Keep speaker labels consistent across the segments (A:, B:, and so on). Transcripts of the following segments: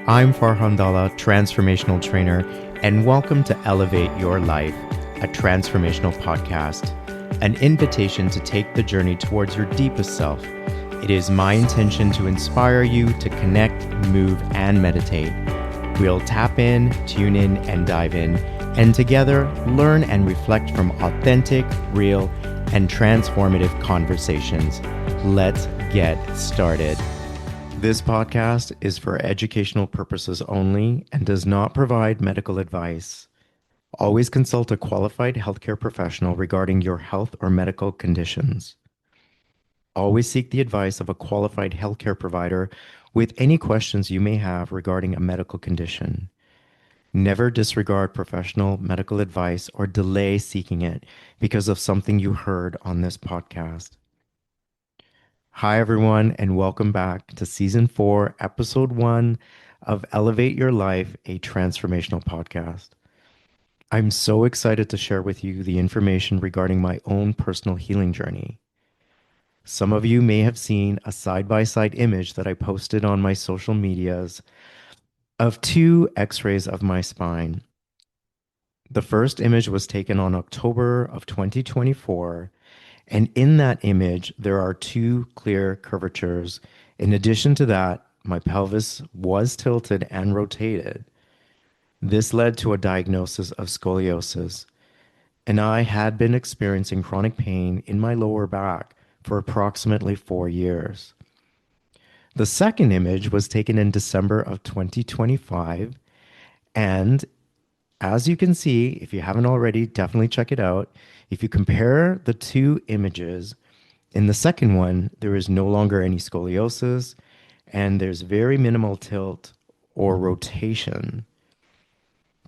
A: I'm Farhan Dalla, transformational trainer, and welcome to Elevate Your Life, a transformational podcast, an invitation to take the journey towards your deepest self. It is my intention to inspire you to connect, move, and meditate. We'll tap in, tune in, and dive in, and together learn and reflect from authentic, real, and transformative conversations. Let's get started. This podcast is for educational purposes only and does not provide medical advice. Always consult a qualified healthcare professional regarding your health or medical conditions. Always seek the advice of a qualified healthcare provider with any questions you may have regarding a medical condition. Never disregard professional medical advice or delay seeking it because of something you heard on this podcast. Hi, everyone, and welcome back to Season 4, Episode 1 of Elevate Your Life, a transformational podcast. I'm so excited to share with you the information regarding my own personal healing journey. Some of you may have seen a side-by-side image that I posted on my social medias of two x-rays of my spine. The first image was taken on October of 2024, and in that image, there are two clear curvatures. In addition to that, my pelvis was tilted and rotated. This led to a diagnosis of scoliosis, and I had been experiencing chronic pain in my lower back for approximately 4 years. The second image was taken in December of 2025, and as you can see, if you haven't already, definitely check it out. If you compare the two images, in the second one, there is no longer any scoliosis and there's very minimal tilt or rotation.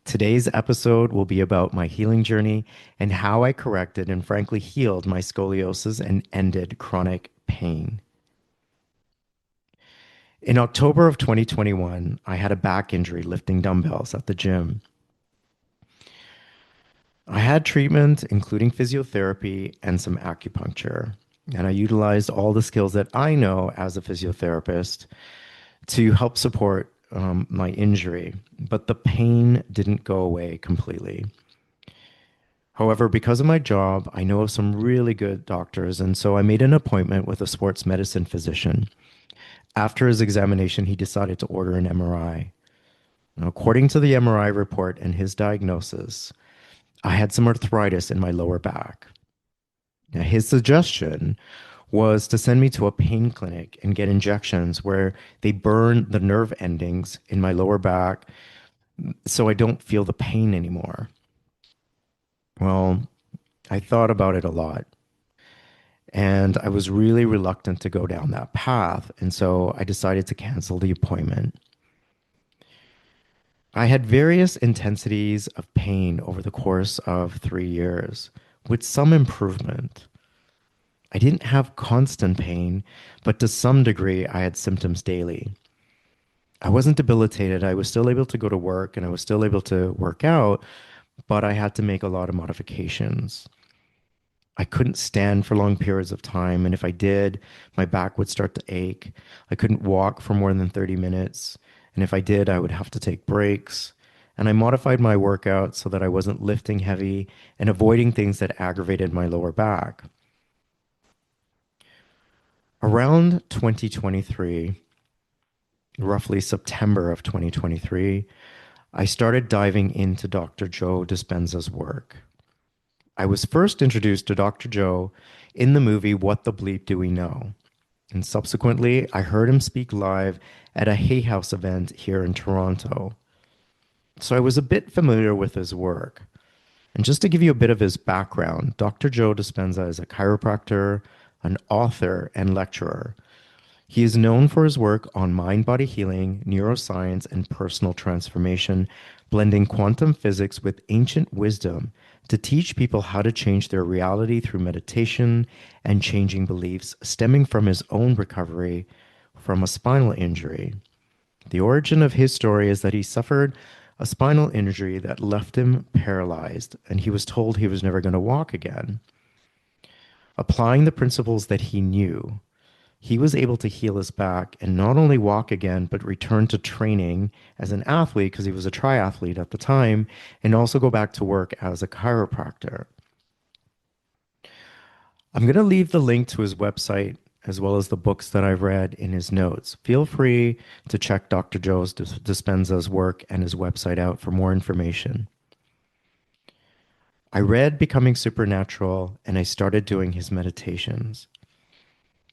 A: Today's episode will be about my healing journey and how I corrected and frankly healed my scoliosis and ended chronic pain. In October of 2021, I had a back injury lifting dumbbells at the gym. I had treatment, including physiotherapy and some acupuncture, and I utilized all the skills that I know as a physiotherapist to help support my injury, but the pain didn't go away completely. However, because of my job, I know of some really good doctors, and so I made an appointment with a sports medicine physician. After his examination, he decided to order an MRI. Now, according to the MRI report and his diagnosis, I had some arthritis in my lower back. Now, his suggestion was to send me to a pain clinic and get injections where they burn the nerve endings in my lower back so I don't feel the pain anymore. Well, I thought about it a lot, and I was really reluctant to go down that path, and so I decided to cancel the appointment. I had various intensities of pain over the course of 3 years, with some improvement. I didn't have constant pain, but to some degree, I had symptoms daily. I wasn't debilitated. I was still able to go to work and I was still able to work out, but I had to make a lot of modifications. I couldn't stand for long periods of time, and if I did, my back would start to ache. I couldn't walk for more than 30 minutes. And if I did, I would have to take breaks. And I modified my workout so that I wasn't lifting heavy and avoiding things that aggravated my lower back. Around 2023, roughly September of 2023, I started diving into Dr. Joe Dispenza's work. I was first introduced to Dr. Joe in the movie What the Bleep Do We Know? And subsequently, I heard him speak live at a Hay House event here in Toronto. So I was a bit familiar with his work. And just to give you a bit of his background, Dr. Joe Dispenza is a chiropractor, an author, and lecturer. He is known for his work on mind-body healing, neuroscience, and personal transformation, blending quantum physics with ancient wisdom to teach people how to change their reality through meditation and changing beliefs stemming from his own recovery from a spinal injury. The origin of his story is that he suffered a spinal injury that left him paralyzed, and he was told he was never going to walk again. Applying the principles that he knew, he was able to heal his back and not only walk again, but return to training as an athlete because he was a triathlete at the time, and also go back to work as a chiropractor. I'm going to leave the link to his website as well as the books that I've read in his notes. Feel free to check Dr. Joe's Dispenza's work and his website out for more information. I read Becoming Supernatural and I started doing his meditations.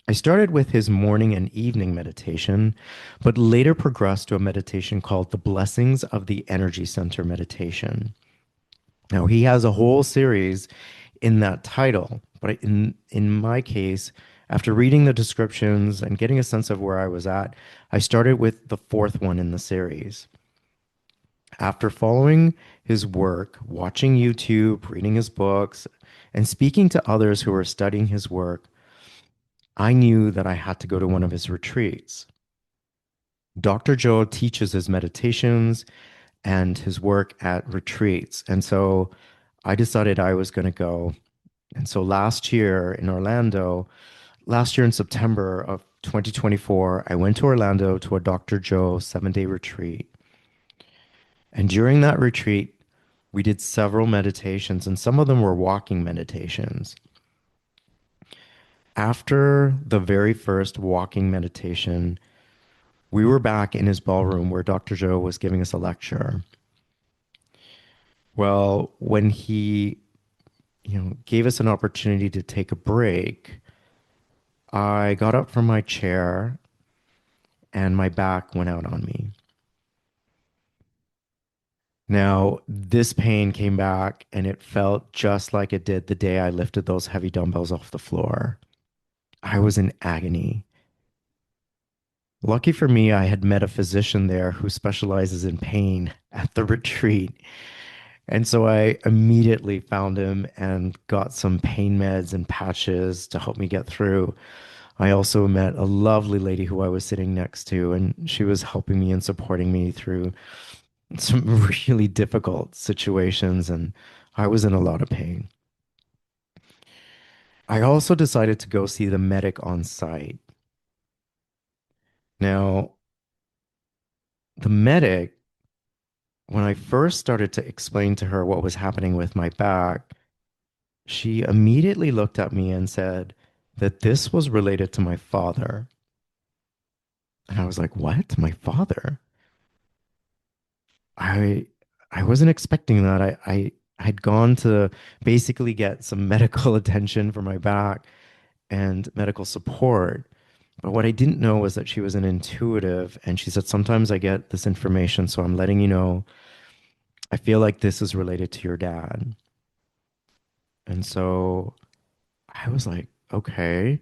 A: I started with his morning and evening meditation, but later progressed to a meditation called the Blessings of the Energy Center meditation. Now, he has a whole series in that title, but in my case, after reading the descriptions and getting a sense of where I was at, I started with the fourth one in the series. After following his work, watching YouTube, reading his books, and speaking to others who were studying his work, I knew that I had to go to one of his retreats. Dr. Joe teaches his meditations and his work at retreats. And so I decided I was going to go. And so last year in Orlando, last year in September of 2024, I went to Orlando to a Dr. Joe 7-day retreat. And during that retreat, we did several meditations, and some of them were walking meditations. After the very first walking meditation, we were back in his ballroom where Dr. Joe was giving us a lecture. Well, when he, gave us an opportunity to take a break, I got up from my chair and my back went out on me. Now, this pain came back and it felt just like it did the day I lifted those heavy dumbbells off the floor. I was in agony. Lucky for me, I had met a physician there who specializes in pain at the retreat. And so I immediately found him and got some pain meds and patches to help me get through. I also met a lovely lady who I was sitting next to, and she was helping me and supporting me through some really difficult situations, and I was in a lot of pain. I also decided to go see the medic on site. Now, the medic, when I first started to explain to her what was happening with my back, she immediately looked at me and said that this was related to my father. And I was like, "What? My father?" I I wasn't expecting that. I'd gone to basically get some medical attention for my back and medical support. But what I didn't know was that she was an intuitive, and she said, "Sometimes I get this information, so I'm letting you know. I feel like this is related to your dad." And so I was like, "Okay."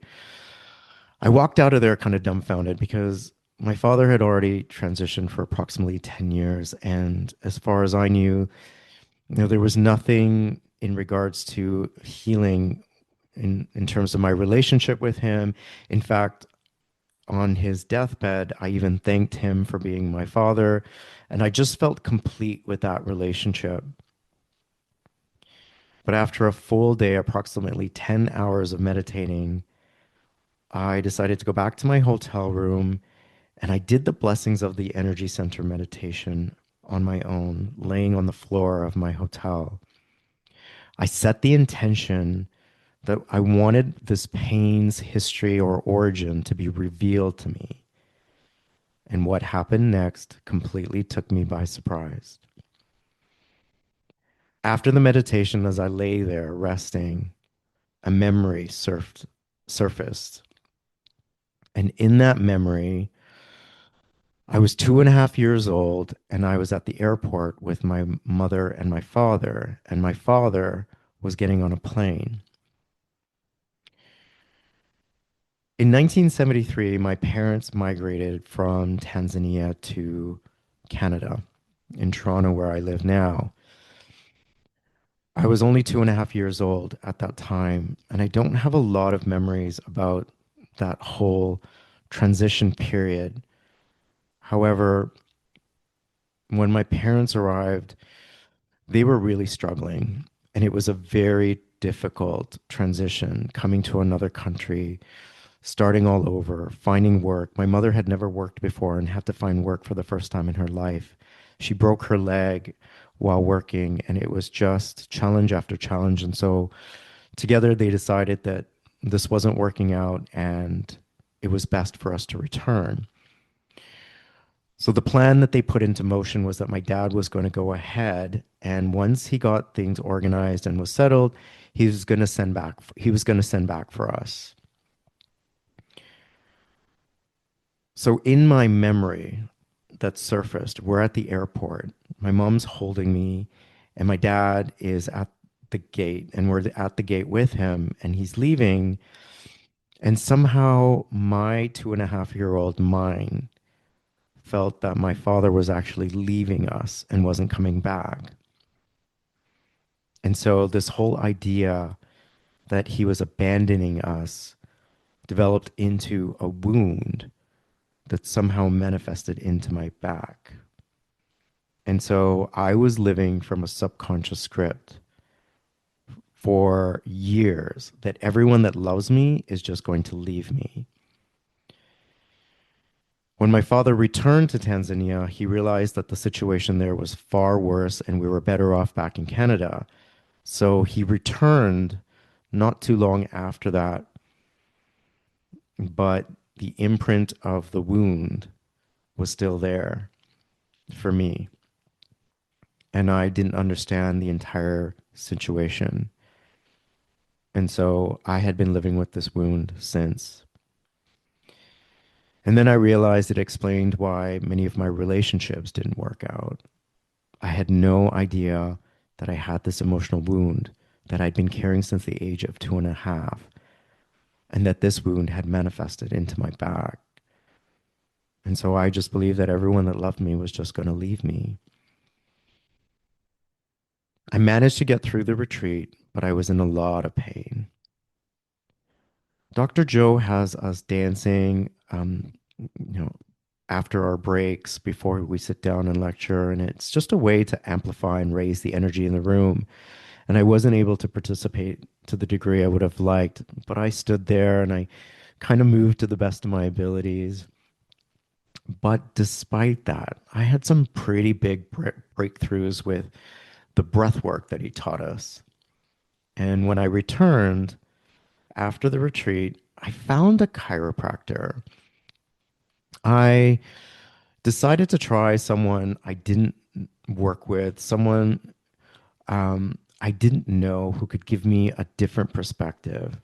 A: I walked out of there kind of dumbfounded because my father had already transitioned for approximately 10 years. And as far as I knew, there was nothing in regards to healing in terms of my relationship with him. In fact, on his deathbed, I even thanked him for being my father. And I just felt complete with that relationship. But after a full day, approximately 10 hours of meditating, I decided to go back to my hotel room and I did the blessings of the energy center meditation on my own, laying on the floor of my hotel. I set the intention that I wanted this pain's history or origin to be revealed to me. And what happened next completely took me by surprise. After the meditation, as I lay there resting, a memory surfaced. And in that memory, I was 2.5 years old and I was at the airport with my mother and my father was getting on a plane. In 1973, my parents migrated from Tanzania to Canada in Toronto, where I live now. I was only 2.5 years old at that time, and I don't have a lot of memories about that whole transition period. However, when my parents arrived, they were really struggling, and it was a very difficult transition coming to another country, starting all over, finding work. My mother had never worked before and had to find work for the first time in her life. She broke her leg while working, and it was just challenge after challenge. And so together they decided that this wasn't working out and it was best for us to return. So the plan that they put into motion was that my dad was going to go ahead, and once he got things organized and was settled, he was going to send back for us. So in my memory that surfaced, we're at the airport. My mom's holding me, and my dad is at the gate, and we're at the gate with him, and he's leaving. And somehow my 2.5-year-old mind felt that my father was actually leaving us and wasn't coming back. And so this whole idea that he was abandoning us developed into a wound that somehow manifested into my back. And so I was living from a subconscious script for years that everyone that loves me is just going to leave me. When my father returned to Tanzania, he realized that the situation there was far worse and we were better off back in Canada. So he returned not too long after that, but the imprint of the wound was still there for me. And I didn't understand the entire situation. And so I had been living with this wound since. And then I realized it explained why many of my relationships didn't work out. I had no idea that I had this emotional wound that I'd been carrying since the age of 2.5, and that this wound had manifested into my back. And so I just believed that everyone that loved me was just going to leave me. I managed to get through the retreat, but I was in a lot of pain. Dr. Joe has us dancing, you know, after our breaks, before we sit down and lecture, and it's just a way to amplify and raise the energy in the room. And I wasn't able to participate to the degree I would have liked, but I stood there and I kind of moved to the best of my abilities. But despite that, I had some pretty big breakthroughs with the breath work that he taught us. And when I returned after the retreat, I found a chiropractor. I decided to try someone I didn't work with, someone I didn't know who could give me a different perspective.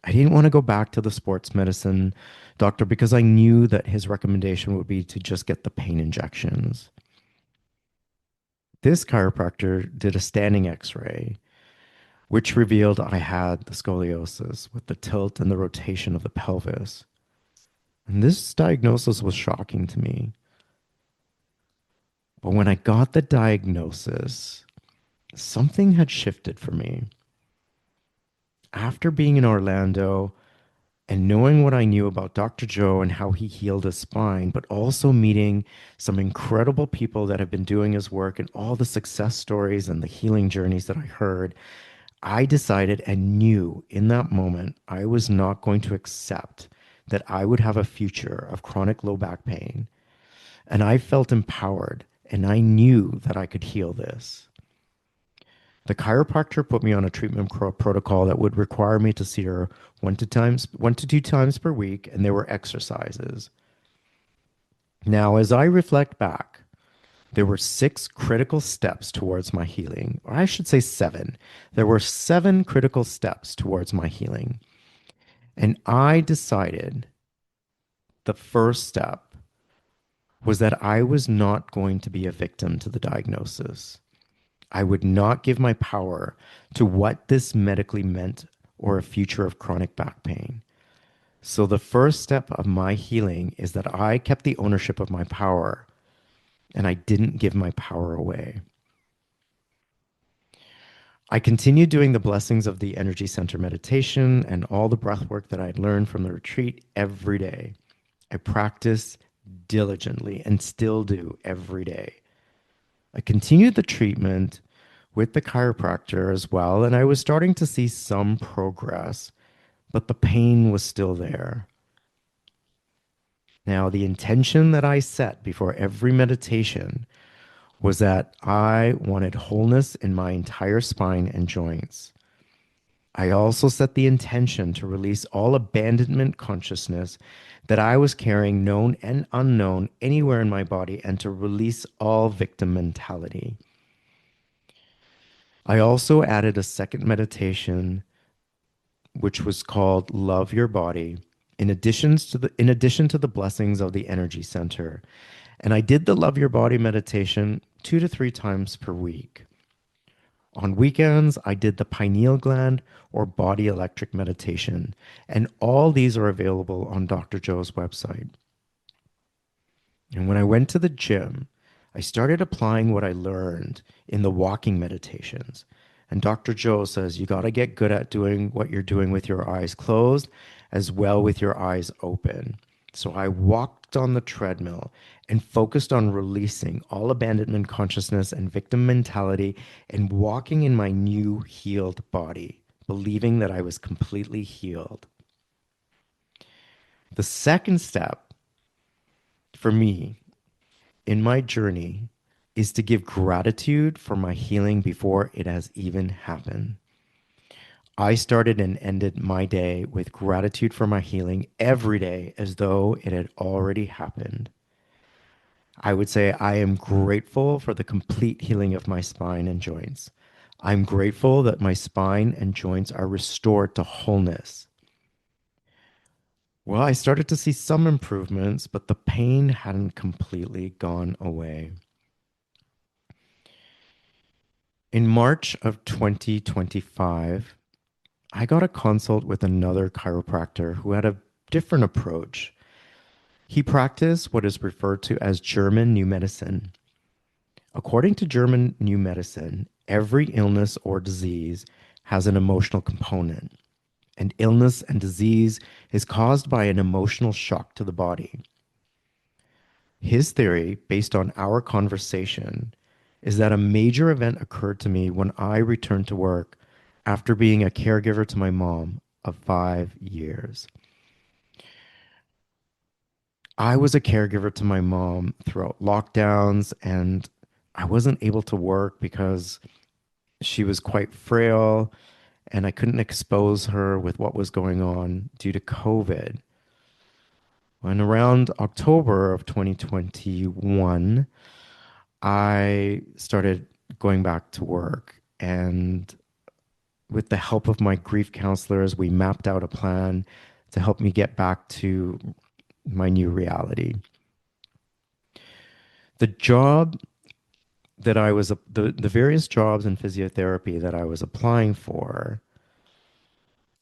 A: I didn't want to go back to the sports medicine doctor because I knew that his recommendation would be to just get the pain injections. This chiropractor did a standing x-ray, which revealed I had the scoliosis with the tilt and the rotation of the pelvis. And this diagnosis was shocking to me. But when I got the diagnosis, something had shifted for me. After being in Orlando and knowing what I knew about Dr. Joe and how he healed his spine, but also meeting some incredible people that have been doing his work and all the success stories and the healing journeys that I heard, I decided and knew in that moment I was not going to accept that I would have a future of chronic low back pain. And I felt empowered and I knew that I could heal this. The chiropractor put me on a treatment protocol that would require me to see her 1 to 2 times per week, and there were exercises. Now, as I reflect back, there were 6 critical steps towards my healing, or I should say 7. There were 7 critical steps towards my healing. And I decided the first step was that I was not going to be a victim to the diagnosis. I would not give my power to what this medically meant or a future of chronic back pain. So the first step of my healing is that I kept the ownership of my power and I didn't give my power away. I continued doing the blessings of the energy center meditation and all the breath work that I had learned from the retreat every day. I practiced diligently and still do every day. I continued the treatment with the chiropractor as well, and I was starting to see some progress. but the pain was still there. Now, the intention that I set before every meditation was that I wanted wholeness in my entire spine and joints. I also set the intention to release all abandonment consciousness that I was carrying, known and unknown, anywhere in my body, and to release all victim mentality. I also added a second meditation, which was called Love Your Body, in addition to the blessings of the energy center. And I did the Love Your Body meditation 2 to 3 times per week. On weekends, I did the pineal gland or body electric meditation, and all these are available on Dr. Joe's website. And when I went to the gym, I started applying what I learned in the walking meditations. And Dr. Joe says you got to get good at doing what you're doing with your eyes closed as well with your eyes open. So I walked on the treadmill and focused on releasing all abandonment consciousness and victim mentality and walking in my new healed body, believing that I was completely healed. The second step for me in my journey is to give gratitude for my healing before it has even happened. I started and ended my day with gratitude for my healing every day as though it had already happened. I would say I am grateful for the complete healing of my spine and joints. I'm grateful that my spine and joints are restored to wholeness. Well, I started to see some improvements, but the pain hadn't completely gone away. In March of 2025, I got a consult with another chiropractor who had a different approach. He practiced what is referred to as German New Medicine. According to German New Medicine, every illness or disease has an emotional component, and illness and disease is caused by an emotional shock to the body. His theory, based on our conversation, is that a major event occurred to me when I returned to work after being a caregiver to my mom of 5 years. I was a caregiver to my mom throughout lockdowns, and I wasn't able to work because she was quite frail and I couldn't expose her with what was going on due to COVID. When around October of 2021, I started going back to work. And with the help of my grief counselors, we mapped out a plan to help me get back to my new reality. The job that I was, the various jobs in physiotherapy that I was applying for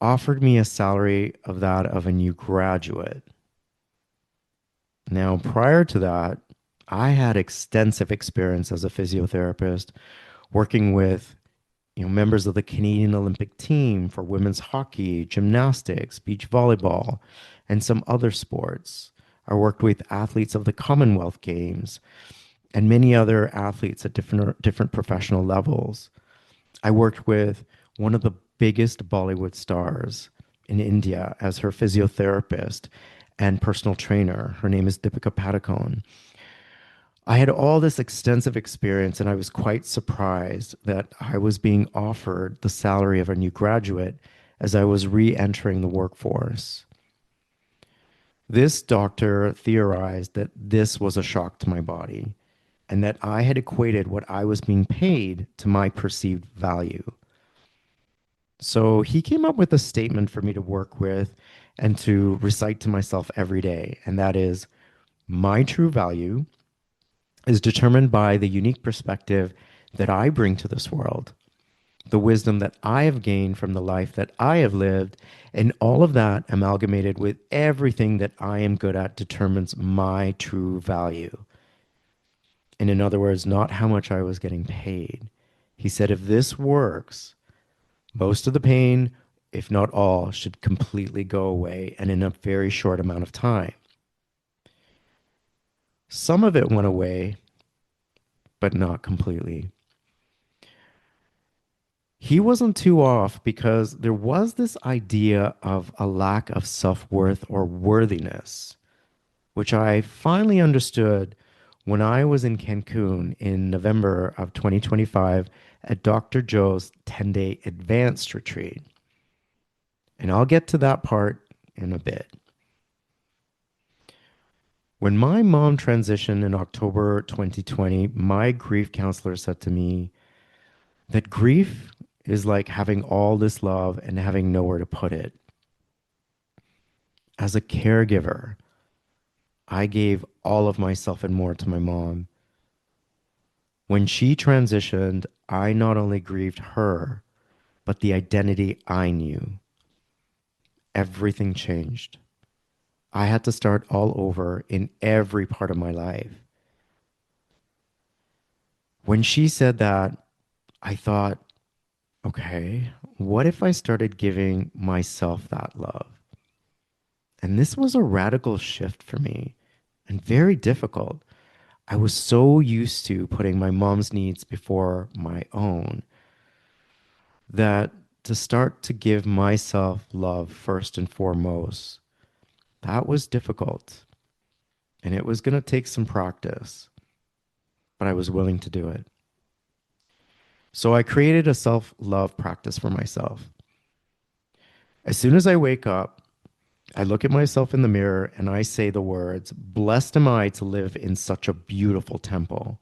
A: offered me a salary of that of a new graduate. Now, prior to that, I had extensive experience as a physiotherapist working with members of the Canadian Olympic team for women's hockey, gymnastics, beach volleyball, and some other sports. I worked with athletes of the Commonwealth Games and many other athletes at different professional levels. I worked with one of the biggest Bollywood stars in India as her physiotherapist and personal trainer. Her name is Deepika Padukone. I had all this extensive experience, and I was quite surprised that I was being offered the salary of a new graduate as I was re-entering the workforce. This doctor theorized that this was a shock to my body and that I had equated what I was being paid to my perceived value. So he came up with a statement for me to work with and to recite to myself every day, and that is, my true value is determined by the unique perspective that I bring to this world, the wisdom that I have gained from the life that I have lived, and all of that amalgamated with everything that I am good at determines my true value. And in other words, not how much I was getting paid. He said, if this works, most of the pain, if not all, should completely go away and in a very short amount of time. Some of it went away, but not completely. He wasn't too off because there was this idea of a lack of self-worth or worthiness, which I finally understood when I was in Cancun in November of 2025 at Dr. Joe's 10-day advanced retreat. And I'll get to that part in a bit. When my mom transitioned in October 2020, my grief counselor said to me that grief is like having all this love and having nowhere to put it. As a caregiver, I gave all of myself and more to my mom. When she transitioned, I not only grieved her, but the identity I knew. Everything changed. I had to start all over in every part of my life. When she said that, I thought, okay, what if I started giving myself that love? And this was a radical shift for me and very difficult. I was so used to putting my mom's needs before my own that to start to give myself love first and foremost, that was difficult. And it was going to take some practice, but I was willing to do it. So I created a self love practice for myself. As soon as I wake up, I look at myself in the mirror and I say the words, "Blessed am I to live in such a beautiful temple.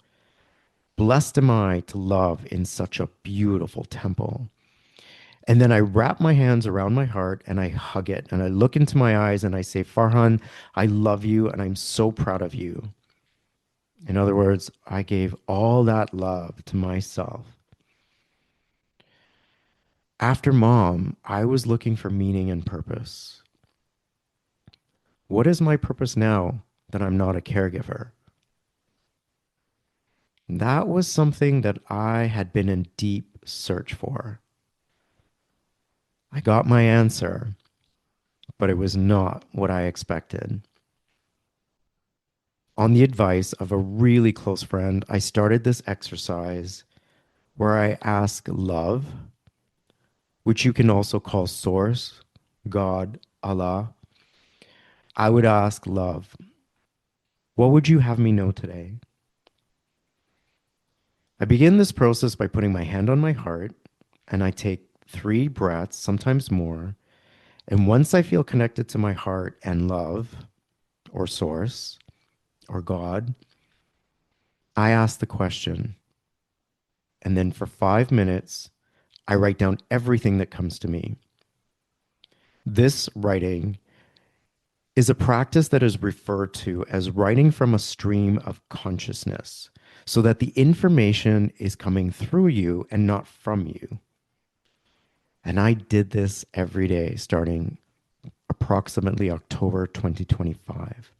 A: Blessed am I to love in such a beautiful temple." And then I wrap my hands around my heart and I hug it and I look into my eyes and I say, "Farhan, I love you and I'm so proud of you." In other words, I gave all that love to myself. After mom, I was looking for meaning and purpose. What is my purpose now that I'm not a caregiver? That was something that I had been in deep search for. I got my answer, but it was not what I expected. On the advice of a really close friend, I started this exercise where I ask love, which you can also call source, God, Allah. I would ask love, what would you have me know today? I begin this process by putting my hand on my heart and I take 3 breaths, sometimes more. And once I feel connected to my heart and love, or source, or God, I ask the question. And then for 5 minutes, I write down everything that comes to me. This writing is a practice that is referred to as writing from a stream of consciousness, so that the information is coming through you and not from you. And I did this every day starting approximately October 2025.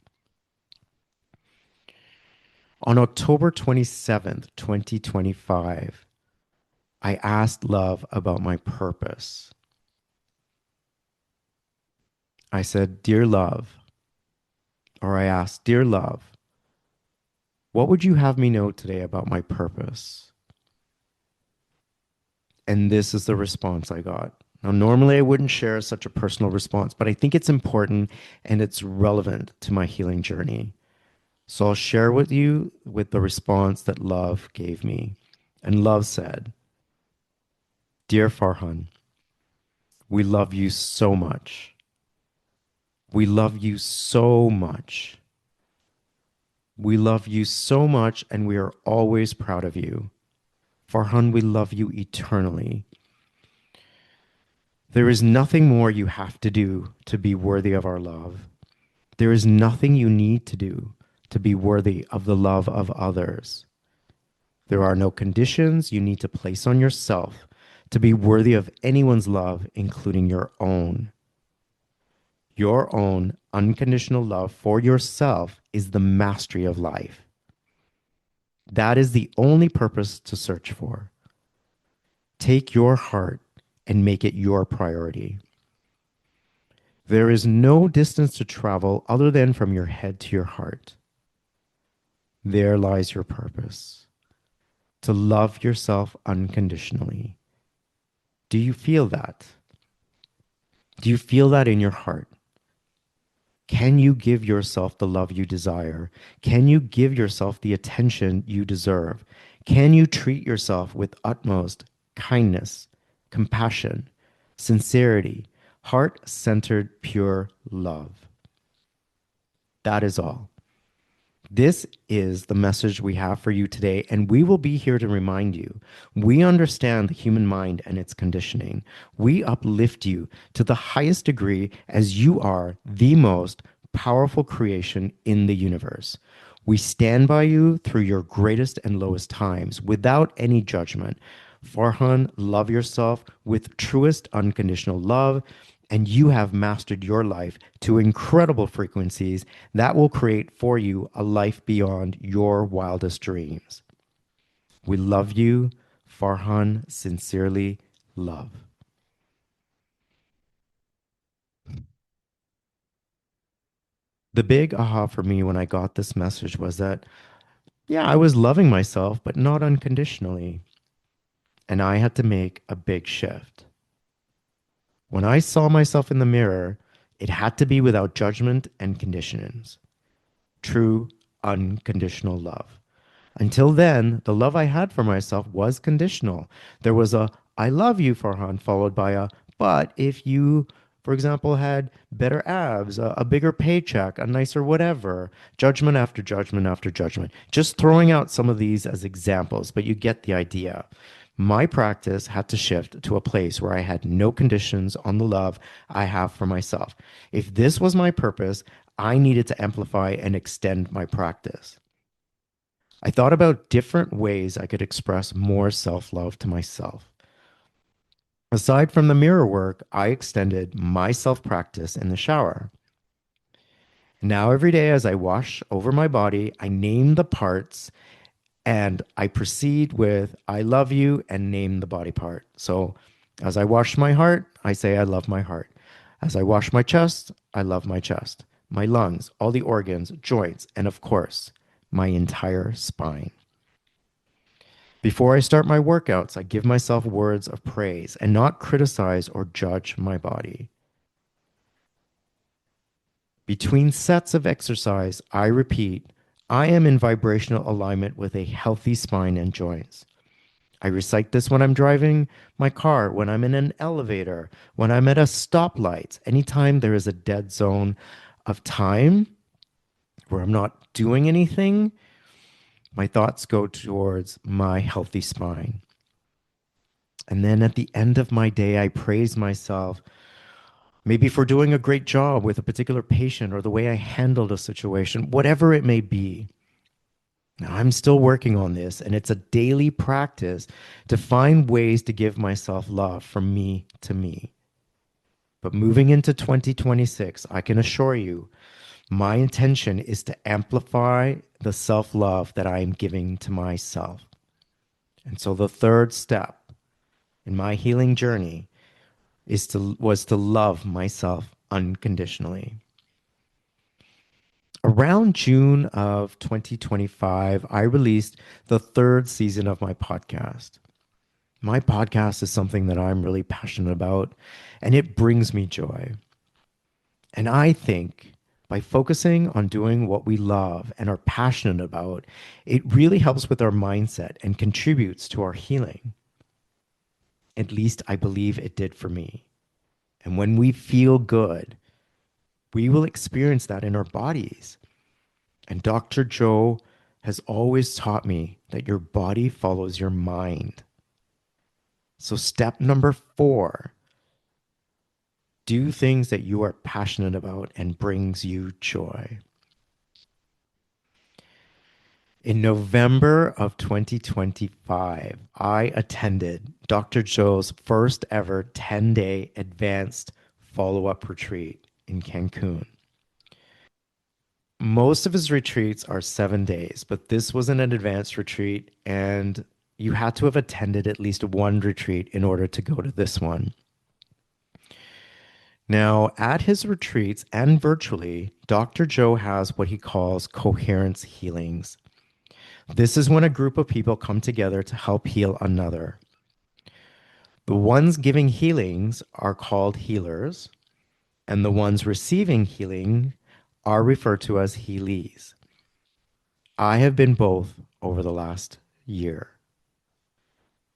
A: On October 27th, 2025, I asked love about my purpose. I said, "Dear love," or I asked, "Dear love, what would you have me know today about my purpose?" And this is the response I got. Now, normally I wouldn't share such a personal response, but I think it's important and it's relevant to my healing journey. So I'll share with you with the response that love gave me. And love said, "Dear Farhan, we love you so much. We love you so much. We love you so much and we are always proud of you. Farhan, we love you eternally. There is nothing more you have to do to be worthy of our love. There is nothing you need to do to be worthy of the love of others. There are no conditions you need to place on yourself to be worthy of anyone's love, including your own. Your own unconditional love for yourself is the mastery of life. That is the only purpose to search for. Take your heart and make it your priority. There is no distance to travel other than from your head to your heart. There lies your purpose, to love yourself unconditionally. Do you feel that? Do you feel that in your heart? Can you give yourself the love you desire? Can you give yourself the attention you deserve? Can you treat yourself with utmost kindness, compassion, sincerity, heart centered, pure love? That is all. This is the message we have for you today, and we will be here to remind you. We understand the human mind and its conditioning. We uplift you to the highest degree as you are the most powerful creation in the universe. We stand by you through your greatest and lowest times without any judgment. Farhan, love yourself with truest unconditional love, and you have mastered your life to incredible frequencies that will create for you a life beyond your wildest dreams. We love you. Farhan, sincerely love. The big aha for me when I got this message was that, yeah, I was loving myself, but not unconditionally. And I had to make a big shift. When I saw myself in the mirror, it had to be without judgment and conditions. True, unconditional love. Until then, the love I had for myself was conditional. There was a I love you, Farhan, followed by a but if you, for example, had better abs, a bigger paycheck, a nicer whatever, judgment after judgment after judgment. Just throwing out some of these as examples, but you get the idea. My practice had to shift to a place where I had no conditions on the love I have for myself. If this was my purpose, I needed to amplify and extend my practice. I thought about different ways I could express more self love to myself. Aside from the mirror work, I extended my self practice in the shower. Now, every day as I wash over my body, I name the parts and I proceed with I love you and name the body part. So, as I wash my heart, I say I love my heart. As I wash my chest, I love my chest, my lungs, all the organs, joints, and of course, my entire spine. Before I start my workouts, I give myself words of praise and not criticize or judge my body. Between sets of exercise, I repeat, I am in vibrational alignment with a healthy spine and joints. I recite this when I'm driving my car, when I'm in an elevator, when I'm at a stoplight, anytime there is a dead zone of time where I'm not doing anything, my thoughts go towards my healthy spine. And then at the end of my day, I praise myself, maybe for doing a great job with a particular patient or the way I handled a situation, whatever it may be. Now, I'm still working on this, and it's a daily practice to find ways to give myself love from me to me. But moving into 2026, I can assure you, my intention is to amplify the self love that I am giving to myself. And so the third step in my healing journey was to love myself unconditionally. Around June of 2025, I released the third season of my podcast. My podcast is something that I'm really passionate about, and it brings me joy. And I think by focusing on doing what we love and are passionate about, it really helps with our mindset and contributes to our healing. At least I believe it did for me. And when we feel good, we will experience that in our bodies. And Dr. Joe has always taught me that your body follows your mind. So, step number 4, do things that you are passionate about and brings you joy. In November of 2025, I attended Dr. Joe's first ever 10-day advanced follow-up retreat in Cancun. Most of his retreats are 7 days, but this was an advanced retreat, and you had to have attended at least one retreat in order to go to this one. Now, at his retreats and virtually, Dr. Joe has what he calls coherence healings. This is when a group of people come together to help heal another. The ones giving healings are called healers, and the ones receiving healing are referred to as healees. I have been both over the last year.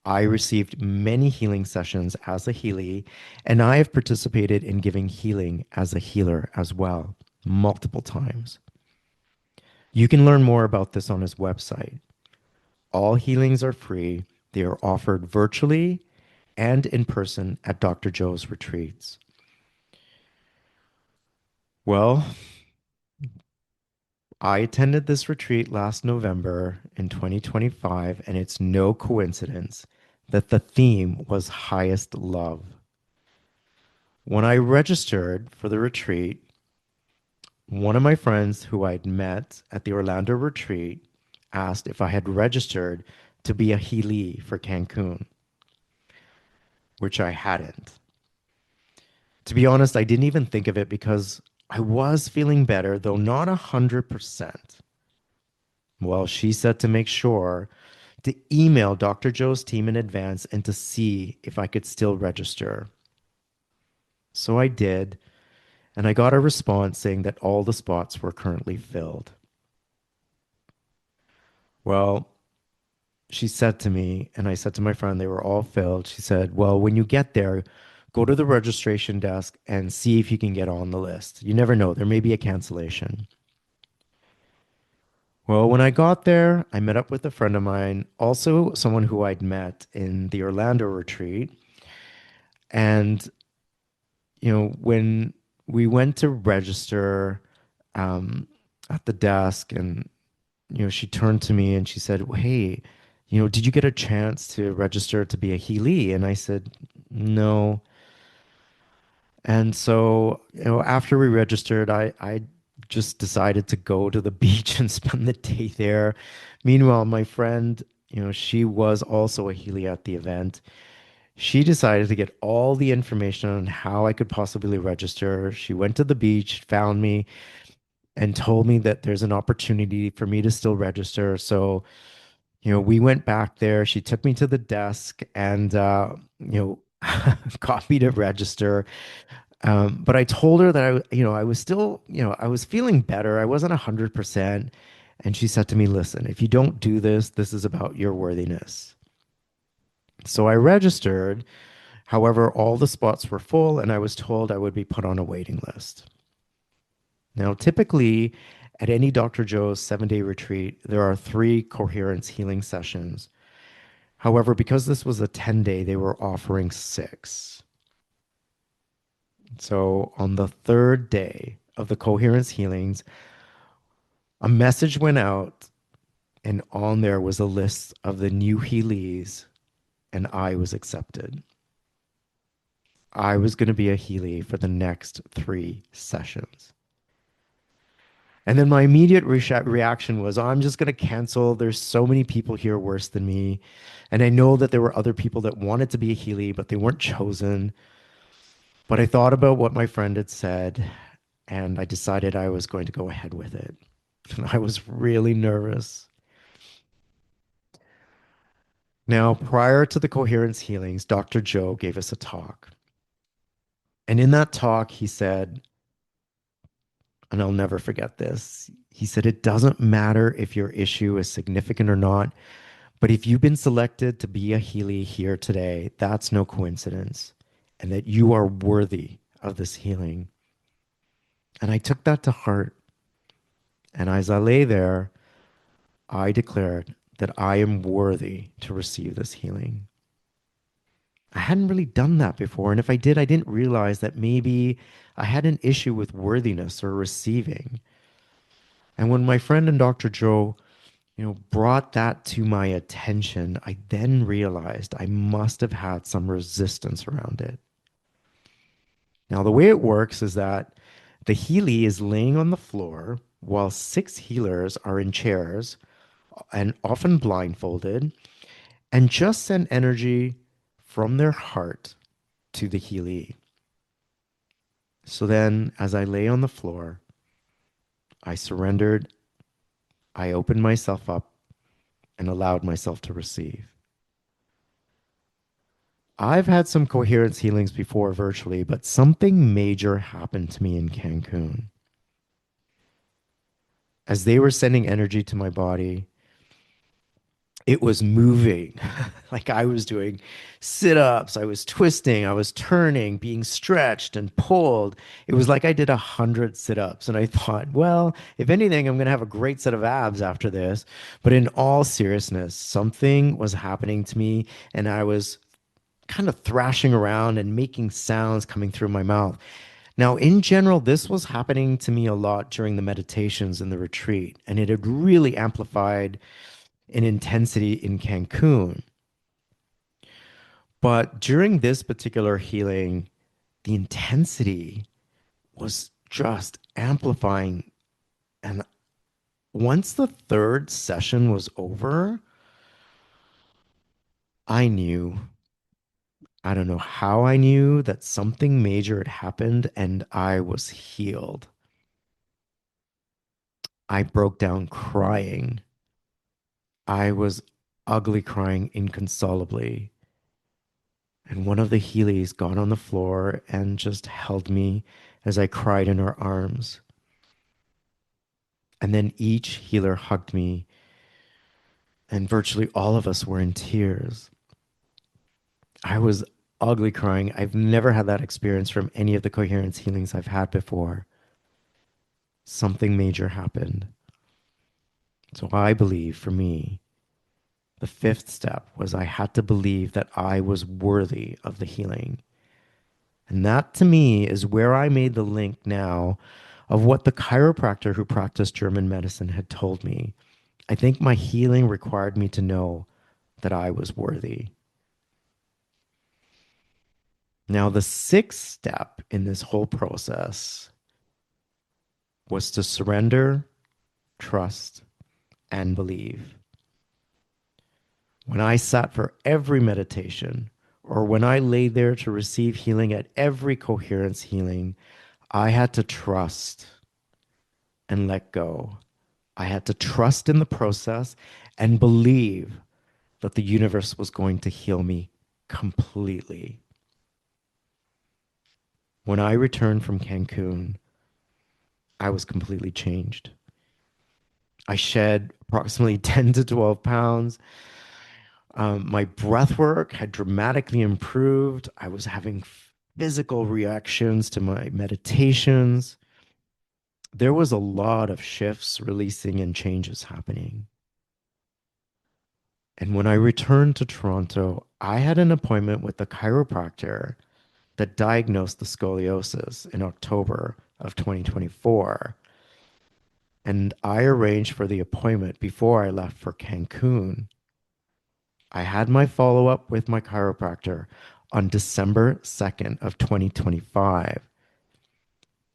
A: I received many healing sessions as a healie, and I have participated in giving healing as a healer as well, multiple times. You can learn more about this on his website. All healings are free. They are offered virtually and in person at Dr. Joe's retreats. Well, I attended this retreat last November in 2025, and it's no coincidence that the theme was highest love. When I registered for the retreat, one of my friends who I'd met at the Orlando retreat asked if I had registered to be a Healy for Cancun, which I hadn't. To be honest, I didn't even think of it because I was feeling better, though not 100%. Well, she said to make sure to email Dr. Joe's team in advance and to see if I could still register. So I did, and I got a response saying that all the spots were currently filled. Well, she said to me, and I said to my friend, they were all filled. She said, well, when you get there, go to the registration desk and see if you can get on the list. You never know, there may be a cancellation. Well, when I got there, I met up with a friend of mine, also someone who I'd met in the Orlando retreat. And, when we went to register um, at the desk, and, she turned to me and she said, well, hey, did you get a chance to register to be a Healy? And I said, no. And so, after we registered, I just decided to go to the beach and spend the day there. Meanwhile, my friend, she was also a Healy at the event. She decided to get all the information on how I could possibly register. She went to the beach, found me, and told me that there's an opportunity for me to still register. So, we went back there. She took me to the desk and, got me to register. But I told her that I was still, I was feeling better. I wasn't 100%. And she said to me, listen, if you don't do this, this is about your worthiness. So I registered. However, all the spots were full, and I was told I would be put on a waiting list. Now, typically, at any Dr. Joe's 7-day retreat, there are 3 coherence healing sessions. However, because this was a 10-day, they were offering 6. So on the 3rd day of the coherence healings, a message went out, and on there was a list of the new Heelys, and I was accepted. I was going to be a Healy for the next 3 sessions. And then my immediate reaction was, oh, I'm just going to cancel. There's so many people here worse than me. And I know that there were other people that wanted to be a Healy, but they weren't chosen. But I thought about what my friend had said, and I decided I was going to go ahead with it. And I was really nervous. Now, prior to the coherence healings, Dr. Joe gave us a talk. And in that talk, he said, and I'll never forget this, he said, it doesn't matter if your issue is significant or not, but if you've been selected to be a Healy here today, that's no coincidence, and that you are worthy of this healing. And I took that to heart. And as I lay there, I declared that I am worthy to receive this healing. I hadn't really done that before. And if I did, I didn't realize that maybe I had an issue with worthiness or receiving. And when my friend and Dr. Joe, brought that to my attention, I then realized I must have had some resistance around it. Now, the way it works is that the Healy is laying on the floor while 6 healers are in chairs and often blindfolded, and just send energy from their heart to the Healy. So then, as I lay on the floor, I surrendered, I opened myself up, and allowed myself to receive. I've had some coherence healings before virtually, but something major happened to me in Cancun. As they were sending energy to my body, it was moving. Like I was doing sit ups, I was twisting, I was turning, being stretched and pulled. It was like I did 100 sit ups. And I thought, well, if anything, I'm going to have a great set of abs after this. But in all seriousness, something was happening to me, and I was kind of thrashing around and making sounds coming through my mouth. Now, in general, this was happening to me a lot during the meditations in the retreat, and it had really amplified in intensity in Cancun. But during this particular healing, the intensity was just amplifying. And once the third session was over, I knew, I don't know how I knew that something major had happened and I was healed. I broke down crying. I was ugly crying inconsolably. And one of the Heelys got on the floor and just held me as I cried in her arms. And then each healer hugged me, and virtually all of us were in tears. I was ugly crying. I've never had that experience from any of the coherence healings I've had before. Something major happened. So I believe for me, the fifth step was I had to believe that I was worthy of the healing. And that to me is where I made the link now of what the chiropractor who practiced German medicine had told me. I think my healing required me to know that I was worthy. Now, the sixth step in this whole process was to surrender, trust, and believe. When I sat for every meditation, or when I lay there to receive healing at every coherence healing, I had to trust and let go. I had to trust in the process and believe that the universe was going to heal me completely. When I returned from Cancun, I was completely changed. I shed approximately 10 to 12 pounds. My breath work had dramatically improved. I was having physical reactions to my meditations. There was a lot of shifts releasing and changes happening. And when I returned to Toronto, I had an appointment with the chiropractor that diagnosed the scoliosis in October of 2024. And I arranged for the appointment before I left for Cancun. I had my follow up with my chiropractor on December 2nd of 2025.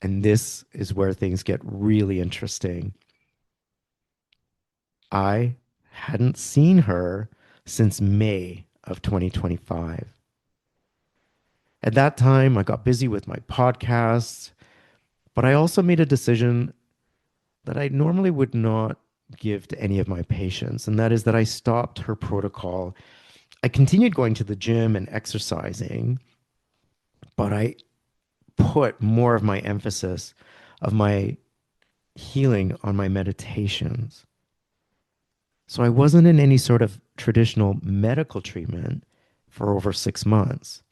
A: And this is where things get really interesting. I hadn't seen her since May of 2025. At that time, I got busy with my podcasts, but I also made a decision that I normally would not give to any of my patients, and that is that I stopped her protocol. I continued going to the gym and exercising, but I put more of my emphasis of my healing on my meditations. So I wasn't in any sort of traditional medical treatment for over 6 months.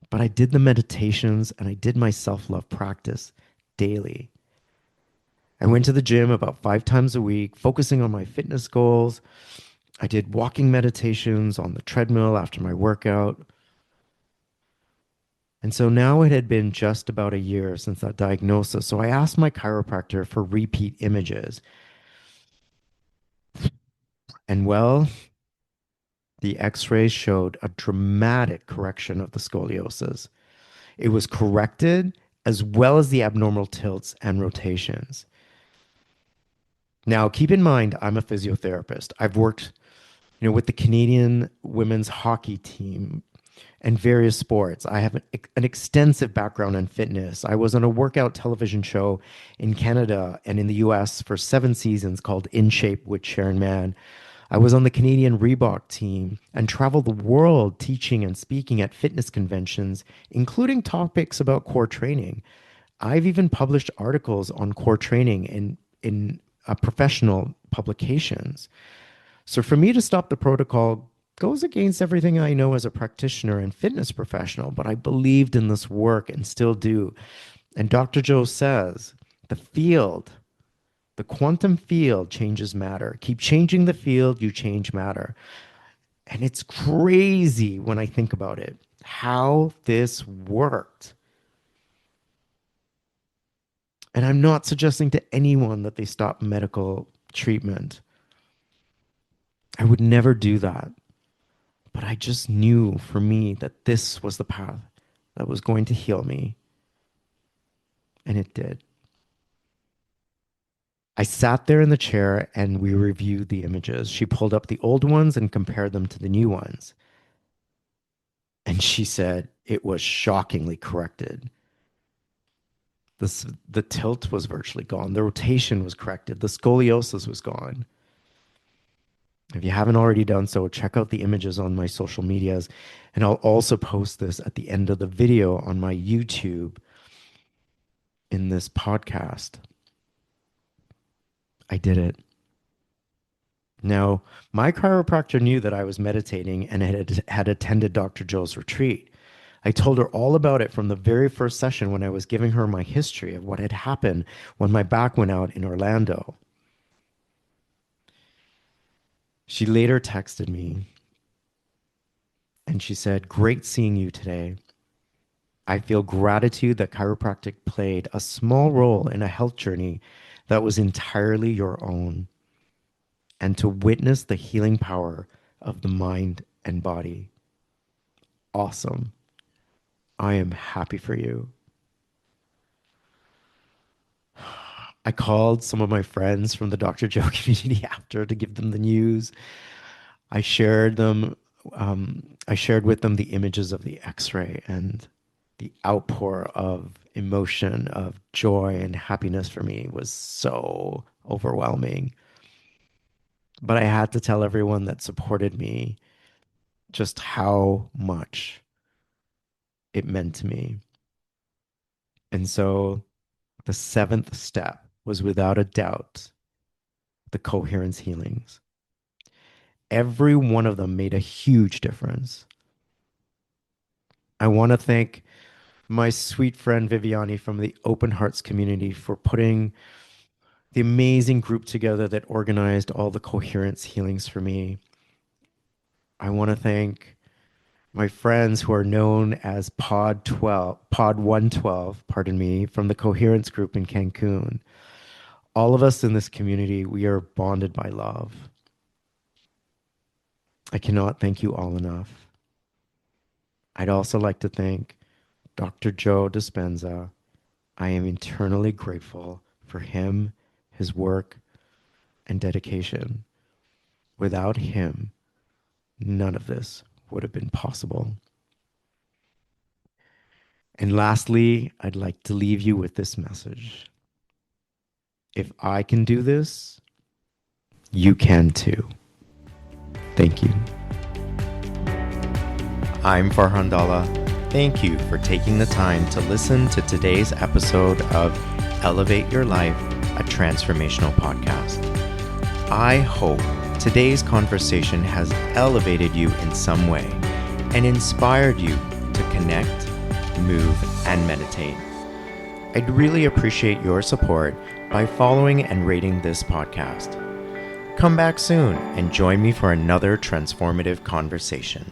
A: But I did the meditations and I did my self love practice daily. I went to the gym about 5 times a week, focusing on my fitness goals. I did walking meditations on the treadmill after my workout. And so now it had been just about a year since that diagnosis. So I asked my chiropractor for repeat images. And well, the x rays showed a dramatic correction of the scoliosis. It was corrected as well as the abnormal tilts and rotations. Now, keep in mind, I'm a physiotherapist. I've worked, with the Canadian women's hockey team and various sports. I have an extensive background in fitness. I was on a workout television show in Canada and in the US for 7 seasons called In Shape with Sharon Mann. I was on the Canadian Reebok team and traveled the world teaching and speaking at fitness conventions, including topics about core training. I've even published articles on core training in professional publications. So for me to stop the protocol goes against everything I know as a practitioner and fitness professional, but I believed in this work and still do. And Dr. Joe says the field, the quantum field changes matter. Keep changing the field, you change matter. And it's crazy when I think about it, how this worked. And I'm not suggesting to anyone that they stop medical treatment. I would never do that. But I just knew for me that this was the path that was going to heal me. And it did. I sat there in the chair and we reviewed the images. She pulled up the old ones and compared them to the new ones. And she said it was shockingly corrected. The tilt was virtually gone. The rotation was corrected. The scoliosis was gone. If you haven't already done so, check out the images on my social medias. And I'll also post this at the end of the video on my YouTube in this podcast. I did it. Now, my chiropractor knew that I was meditating and had attended Dr. Joe's retreat. I told her all about it from the very first session when I was giving her my history of what had happened when my back went out in Orlando. She later texted me and she said, "Great seeing you today. I feel gratitude that chiropractic played a small role in a health journey that was entirely your own, and to witness the healing power of the mind and body. Awesome. I am happy for you." I called some of my friends from the Dr. Joe community after to give them the news. I shared with them the images of the X-ray and the outpour of emotion, of joy and happiness for me was so overwhelming. But I had to tell everyone that supported me just how much it meant to me. And so the seventh step was without a doubt the coherence healings. Every one of them made a huge difference. I want to thank my sweet friend Viviani from the Open Hearts community for putting the amazing group together that organized all the coherence healings for me. I want to thank my friends who are known as Pod 112, from the coherence group in Cancun. All of us in this community, we are bonded by love. I cannot thank you all enough. I'd also like to thank Dr. Joe Dispenza. I am eternally grateful for him, his work, and dedication. Without him, none of this would have been possible. And lastly, I'd like to leave you with this message. If I can do this, you can too. Thank you. I'm Farhan Dalla. Thank you for taking the time to listen to today's episode of Elevate Your Life, a transformational podcast. I hope today's conversation has elevated you in some way and inspired you to connect, move, and meditate. I'd really appreciate your support by following and rating this podcast. Come back soon and join me for another transformative conversation.